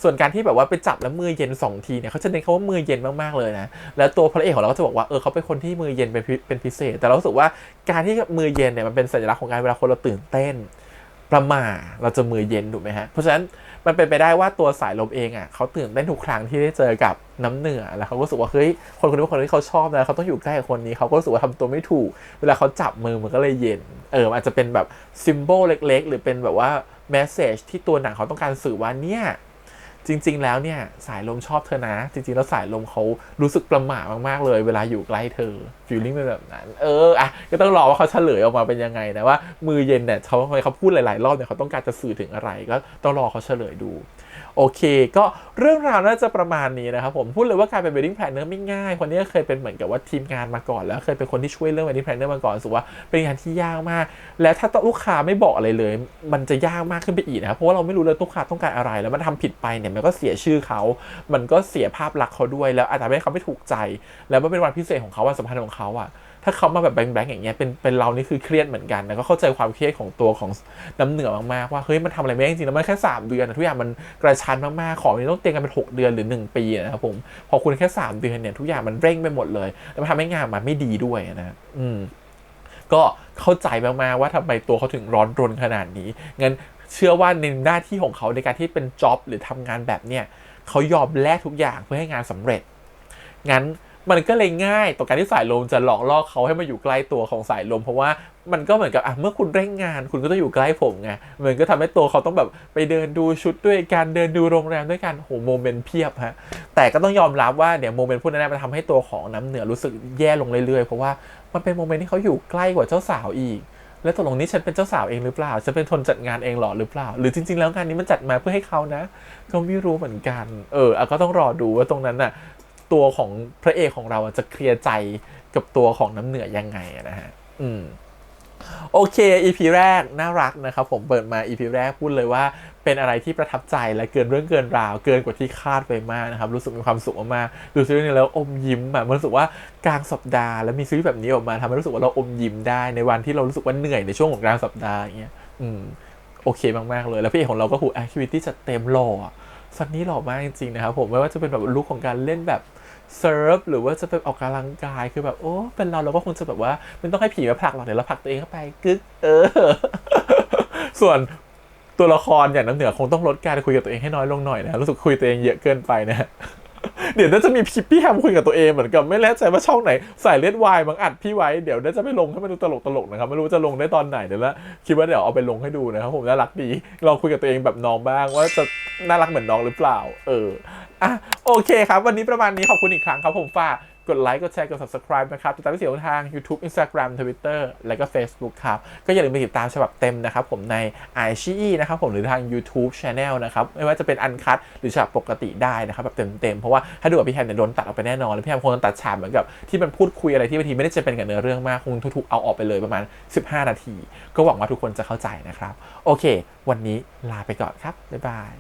วนการที่แบบว่าไปจับแล้วมือเย็น2ทีเนี่ยเขาจะเน้นคำว่ามือเย็นมากๆเลยนะแล้วตัวพระเอกของเราก็จะบอกว่าเขาเป็นคนที่มือเย็นเป็นพิเศษแต่เรารู้สึกว่าการที่มือเย็นเนี่ยมันเป็นสัญลักษณ์ของการเวลาคนเราตื่นเต้นประหม่าเราจะมือเย็นถูกไหมฮะเพราะฉะนั้นมันเป็นไปได้ว่าตัวสายลมเองเขาตื่นเต้นทุกครั้งที่ได้เจอกับน้ำเหนือแล้วเขาก็รู้สึกว่าเฮ้ยคนนี้เป็นคนที่เขาชอบนะเขาต้องอยู่ใกล้กับคนนี้เขาก็รู้สึกว่าทำตัวไม่ถูกเวลาเขาจับมือมันก็เลยเย็นอาจจะเป็นแบบซิมโบลเล็กๆหรือเป็นแบบว่าแมสเสจที่ตัวหนังเขาต้องการสื่อว่าเนี่ยจริงๆแล้วเนี่ยสายลมชอบเธอนะจริงๆแล้วสายลมเขารู้สึกประหม่ามากๆเลยเวลาอยู่ใกล้เธอฟีลลิ่งเป็นแบบนั้นก็ต้องรอว่าเขาเฉลยออกมาเป็นยังไงนะว่ามือเย็นเนี่ยเขาพูดหลายๆรอบเนี่ยเขาต้องการจะสื่อถึงอะไรก็ต้องรอเขาเฉลยดูโอเคก็เรื่องราวน่าจะประมาณนี้นะครับผมพูดเลยว่าการเป็น wedding planner ไม่ง่ายคนนี้เคยเป็นเหมือนกับว่าทีมงานมาก่อนแล้วเคยเป็นคนที่ช่วยเรื่อง wedding planner มาก่อนรู้สึกว่าเป็นงานที่ยากมากและถ้าลูกค้าไม่บอกอะไรเลยมันจะยากมากขึ้นไปอีกนะครับเพราะว่าเราไม่รู้เลยลูกค้าต้องการอะไรแล้วมันทำผิดไปเนี่ยมันก็เสียชื่อเขามันก็เสียภาพลักษณ์เขาด้วยแล้วอาจจะทำให้เขาไม่ถูกใจแล้วมันเป็นวันพิเศษของเขาวันสำคัญของเขาถ้าเขามาแบบแบงค์อย่างเงี้ยเป็นเรานี่คือเครียดเหมือนกันนะก็เข้าใจความเครียดของตัวของน้ำเหนือมากๆว่าเฮ้ยมันทำอะไรไม่ได้จริงๆแล้วมันแค่3 เดือนทุกอย่างมันกระชั้นมากๆของมันต้องเตรียมกันเป็น6 เดือนหรือ1 ปีนะครับผมพอคุณแค่3 เดือนเนี่ยทุกอย่างมันเร่งไปหมดเลยแล้วมันทำให้งานมันไม่ดีด้วยนะก็เข้าใจมากๆว่าทำไมตัวเขาถึงร้อนรนขนาดนี้งั้นเชื่อว่าในหน้าที่ของเขาในการที่เป็นจ็อบหรือทำงานแบบเนี้ยเขายอมแลกทุกอย่างเพื่อให้งานสำเร็จงั้นมันก็เลยง่ายต่อการที่สายลมจะหลอกล่อเขาให้มาอยู่ใกล้ตัวของสายลมเพราะว่ามันก็เหมือนกับเมื่อคุณเร่งงานคุณก็ต้องอยู่ใกล้ผมไงมันก็ทำให้ตัวเขาต้องแบบไปเดินดูชุดด้วยกันเดินดูโรงแรมด้วยกันโมเมนต์เพียบฮะแต่ก็ต้องยอมรับว่าเดี๋ยวโมเมนต์พวกนั้นมันทำให้ตัวของน้ำเหนือรู้สึกแย่ลงเรื่อยๆเพราะว่ามันเป็นโมเมนต์ที่เขาอยู่ใกล้กว่าเจ้าสาวอีกแล้วตกลงนี้ฉันเป็นเจ้าสาวเองหรือเปล่าฉันเป็นคนจัดงานเองหรอหรือเปล่าหรือจริงๆแล้วงานนี้มันจัดมาเพื่อให้เขานะก็ไม่รู้เหมือนกันก็ต้องรอดูว่าตรงนั้นน่ะตัวของพระเอกของเราจะเคลียร์ใจกับตัวของน้ำเหนือยังไงนะฮะโอเค EP แรกน่ารักนะครับผมเปิดมา EP แรกพูดเลยว่าเป็นอะไรที่ประทับใจและเกินเรื่องเกินราวเกินกว่าที่คาดไปมากนะครับรู้สึกมีความสุขมากๆดูซีรีส์นี้แล้วอมยิ้มมันรู้สึกว่ากลางสัปดาห์แล้วมีซีรีส์แบบนี้ออกมาทำให้รู้สึกว่าเราอมยิ้มได้ในวันที่เรารู้สึกว่าเหนื่อยในช่วงของกลางสัปดาห์อย่างเงี้ยโอเคมากๆเลยแล้วพี่เอกของเราก็แอคทิวิตี้จัดเต็มหล่อสันนี้หล่อมากจริงๆนะครับผมไม่ว่าจะเป็นแบบลุคของการเล่นแบบเซิร์ฟหรือว่าจะเป็นออกกำลังกายคือแบบเป็นเราก็คงจะแบบว่าไม่ต้องให้ผีมาผลักหรอกเดี๋ยวเราผลักตัวเองเข้าไปกึ๊กส่วน ตัวละครอย่างน้ำเหนือคงต้องลดการคุยกับตัวเองให้น้อยลงหน่อยนะรู้สึกคุยตัวเองเยอะเกินไปนะเดี๋ยวน่าจะมีพี่แฮมคุยกับตัวเองเหมือนกับไม่แน่ใจว่าช่องไหนใส่เลือดวายบางอัดพี่ไว้เดี๋ยวน่าจะไปลงให้มันดูตลกๆนะครับไม่รู้จะลงได้ตอนไหนเดี๋ยวละคิดว่าเดี๋ยวเอาไปลงให้ดูนะครับผมน่ารักดีลองคุยกับตัวเองแบบน้องบ้างว่าจะน่ารักเหมือนน้องหรือเปล่าโอเคครับวันนี้ประมาณนี้ขอบคุณอีกครั้งครับผมฝากกดไลค์กดแชร์กด subscribe นะครับติดตามพี่เสี่ยวทาง YouTube Instagram Twitter และก็ Facebook ครับก็อย่าลืมไปติดตามฉบับเต็มนะครับผมใน iQIYI นะครับผมหรือทาง YouTube Channel นะครับไม่ว่าจะเป็นอันคัทหรือฉบับปกติได้นะครับแบบเต็มๆเพราะว่าถ้าดูกับพี่แฮมเนี่ยโดนตัดออกไปแน่นอนแล้วพี่แฮมคงตัดฉากเหมือนกับที่มันพูดคุยอะไรที่บางทีไม่ได้จะเป็นกับเนื้อเรื่องมากคงทุกๆเอาออกไปเลยประมาณ15 นาทีก็หวังว่าทุกคนจะเข้าใจนะครับโอเควันนี้ลาไปก่อนครับบ๊ายบาย